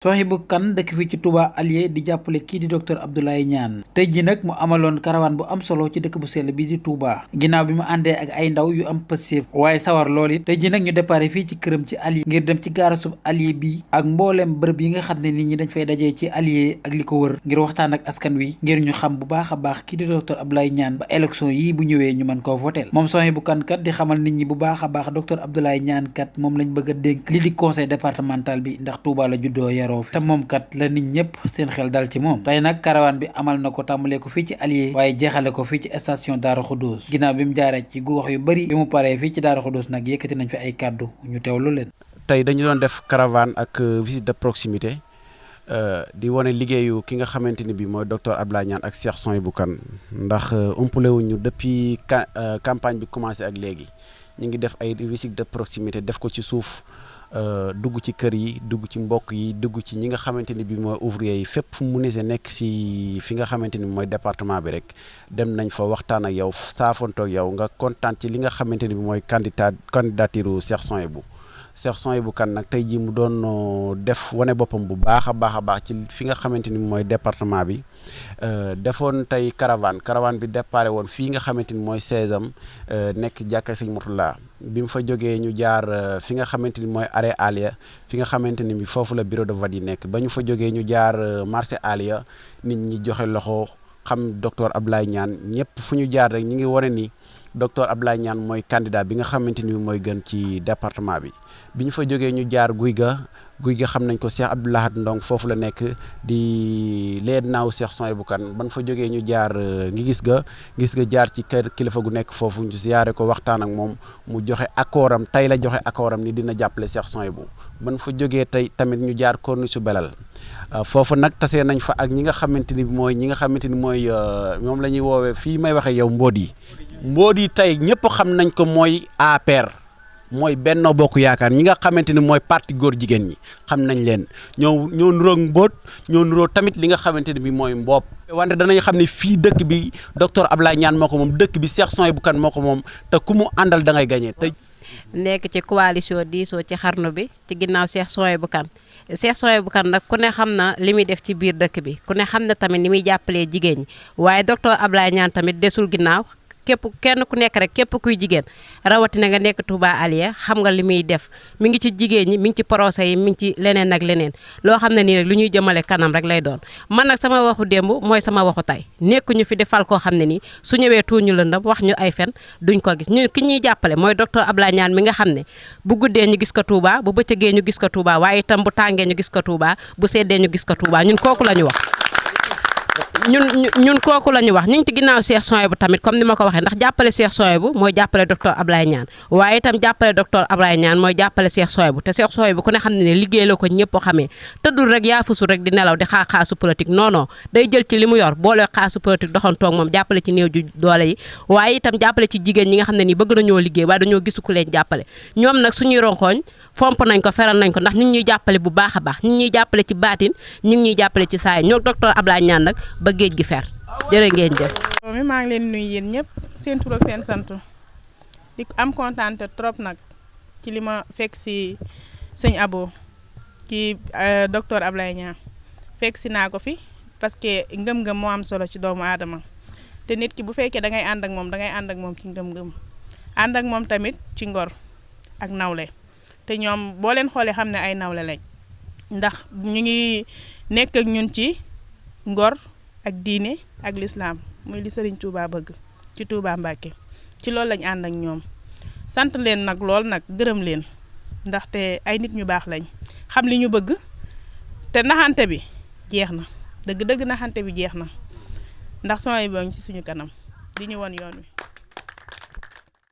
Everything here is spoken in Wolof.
Souhaibou Kane dëkk fii ci Touba Alieu di jàppale kii di docteur Abdoulaye Niane tey ji nag mu amaloon karawaan bu am solo ci dëkk bu sell bi di Touba ginnaaw bi mu àndee ak ay ndaw yu am pësséef waaye sawar lool it tey ji nag ñu déparé fii ci këram ci Alieu ngir dem ci gaarasub Alieu bi ak mbooleem bërëb yi nga xam ne nit ñi dañ fay dajee ci Alieu ak li ko wër ngir waxtaan ak askan wi ngir ñu xam bu baax a baax kii di docteur Abdoulaye Niane ba élection yii bu ñëwee ñu mën koo voteel moom Souhaibou Kane kat di xamal nit ñi bu baax a baax docteur Abdoulaye Niane kat moom lañ bëgg a dénk li di conseil départemental bi ndax Touba la juddoo yaroo te moom kat la nit ñëpp seen xel dal ci moom tey nag karawaan bi amal na ko tàmbalee ko fii ci Alieu waaye jeexale ko fii ci station Darou Khoudoss ginnaaw bi mu jaaree ci gox yu bari bi mu paree fii ci Darou Khoudoss nag yëkkati nañ fi ay kàddu ñu teewlu leen. tey dañu doon def caravane ak visite de proximité di wane liggéeyu ki nga xamante ni bi mooy docteur Abdoulaye Niane ak Cheikh Souhaibou Kane ndax umpale wuñu depuis campagne bi commencé ak léegi ñu ngi def ay visite de proximité def ko ci suuf dugg ci kër yi dugg ci mbokk yi dugg ci ñi nga xamante ni bi mooy ouvrier yi fépp fu mu mënee nekk si fi nga xamante ni mooy département bi rek dem nañ fa waxtaan ak yow saafontoog yow nga kontaan ci li nga xamante ni bi mooy candidature Cheikh Souhaibou Kane nag tey jii mu doon def wane boppam bu baax a baax ci fi nga xamante ni mooy département bi defoon tey caravane bi déparé woon fii nga xamante ni mooy 16am nekk jàkka Sëñ Mourtala bi mu fa jógee ñu jaar fi nga xamante ni mooy arrêt Alieu fi nga xamante ni bi foofu la bureau de vote yi nekk ba ñu fa jógee ñu jaar marché Alieu nit ñi joxe loxo xam docteur Abdoulaye Niane ñëpp fu ñu jaar rek ñi ngi wane ni docteur Abdoulaye Niane mooy candidat bi nga xamante ni mooy gën ci département bi ñu fa jógee ñu jaar guy ga xam nañ ko Cheikh Abdou Lahad Ndong foofu la nekk di leen naaw Cheikh Souhaibou Kane ban fa jógee ñu jaar ngi gis ga jaar ci kër kilifa gu nekk foofu ñu siyaare ko waxtaan ak moom mu joxe accordam tey la joxe accordam ni dina jàppale Cheikh Souhaibou ban fa jógee tey tamit ñu jaar Corniche su Belal foofu nag tasee nañ fa ak ñi nga xamante ni mooy moom la ñuy woowee fii may waxee yow mbóot yi tey ñëpp xam nañ ko mooy APR mooy Benno Bokk Yaakaar ñi nga xamante ni mooy parti góor jigéen ñi xam nañ leen ñoo nuroog mbóot ñoo nuroo tamit li nga xamante ni bi mooy mboob wante danañ xam ne fii dëkk bi docteur Abdoulaye Niane moo ko moom dëkk bi Cheikh Souhaibou Kane moo ko moom te ku mu àndal da ngay gagné te nekk ci coalition diisoo ci xarnu bi ci ginnaaw Cheikh Souhaibou Kane Cheikh Souhaibou Kane nag ku ne xam na li muy def ci biir dëkk bi ku ne xam na tamit ni muy jàppalee jigéen ñi waaye docteur Abdoulaye Niane tamit desul ginnaaw kenn ku nekk rek képp kuy jigéen rawatina nga nekk Touba Alieu xam nga li muy def mi ngi ci jigéen ñi mi ngi ci procès yi mi ngi ci leneen ak leneen loo xam ne nii rek lu ñuy jëmale kanam rek lay doon man nag sama waxu démb mooy sama waxu tey nekkuñu fi defal koo xam ne nii su ñëwee tuuñu lëndam wax ñu ay fen duñ ko gis ñu ki ñuy jàppale mooy docteur Abdoulaye Niane mi nga xam ne bu guddee ñu gis ko Touba bu bëccëgee ñu gis ko Touba waaye itam bu tàngee ñu gis ko Touba bu seddee ñu gis ko Touba ñun kooku la ñu wax ñun kooku la ñu wax ñu ngi ci ginnaaw Cheikh Souhaibou tamit comme ni ma ko waxee ndax jàppale Cheikh Souhaibou mooy jàppale docteur Abdoulaye Niane waaye itam jàppale docteur Abdoulaye Niane mooy jàppale Cheikh Souhaibou te Cheikh Souhaibou ku ne xam ne liggéey la ko ñëpp xamee tëddul rek yaa fusul rek di nelaw di xaasu politique non day jël ci li mu yor boole xaasu politique doxantoog moom jàppale ci néew ju doole yi waaye itam jàppale ci jigéen ñi nga xam ne nii bëgg nañoo liggéey waaye dañoo gisu ku leen jàppale ñoom nag suñuy ronkooñ fomp nañ ko feral nañ ko ndax ñu ngi ñuy jàppale bu baax a baax ñu ngi ñuy jàppale ci baatin ñu ngi ñuy jàppale ci saay ñoo docteur Abdoulaye Niane nag ba géej gi fer jërë ngeen jëf. maa ngi leen nuyu yéen ñëpp seen tur ak seen sant di am kontaan trop nag ci li ma fekk si sëñ Abo ci docteur Abdoulaye Niane fekk si naa ko fi parce que ngëm-ngëm moo am solo ci doomu aadama te nit ki bu fekkee da ngay ànd ak moom da ngay ànd ak moom ci ngëm-ngëm ànd ak moom tamit ci ngor ak nawle te ñoom boo leen xoolee xam ne ay nawle lañ ndax ñu ngi nekk ak ñun ci ngor ak diine ak lislaam muy li Serigne Touba bëgg ci Touba Mbacké ci loolu lañ ànd ak ñoom sant leen nag lool nag gërëm leen ndaxte ay nit ñu baax lañ xam li ñu bëgg te naxante bi jeex na dëgg naxante bi jeex na ndax Souhaibou ci suñu kanam di ñu won yoon wi